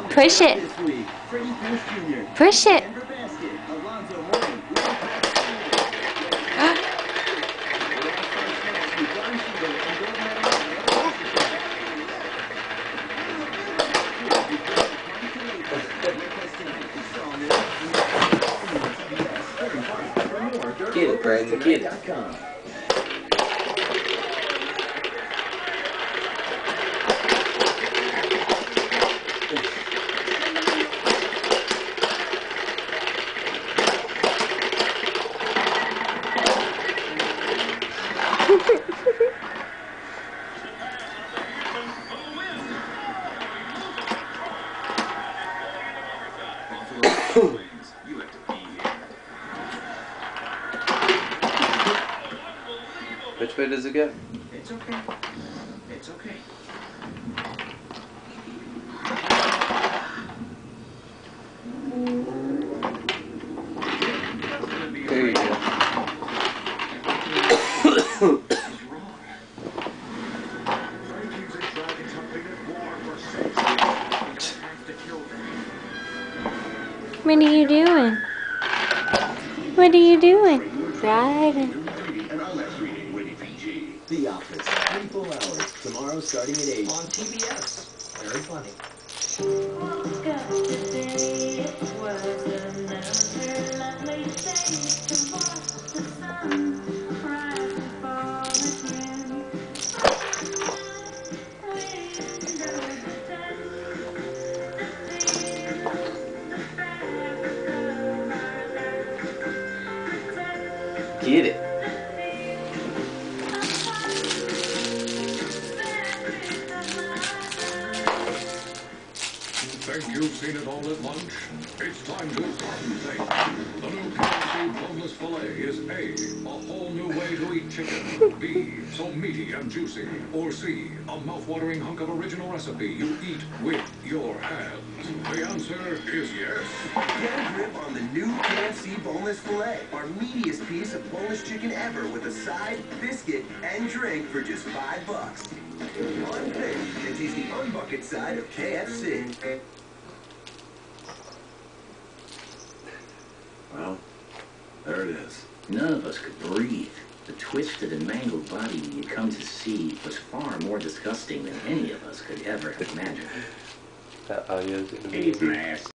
Push it. Push it. Get it, Brandon, get it. Which way does it go? It's okay. It's okay. There you go. What are you doing? What are you doing? Driving. The Office, 3 full hours, tomorrow starting at 8 on TBS. Very funny. Get it. Think you've seen it all at lunch? It's time to contemplate. The new KFC boneless filet is A, whole new way to eat chicken. B, so meaty and juicy. Or C, a mouth-watering hunk of original recipe you eat with your hands. The answer is yes. Get a grip on the new KFC boneless filet, our meatiest piece of boneless chicken ever, with a side, biscuit, and drink for just $5. One thing, and taste the unbucket side of KFC. Well, there it is. None of us could breathe. The twisted and mangled body you come to see was far more disgusting than any of us could ever have imagined. That audio is going to be... Eat my ass.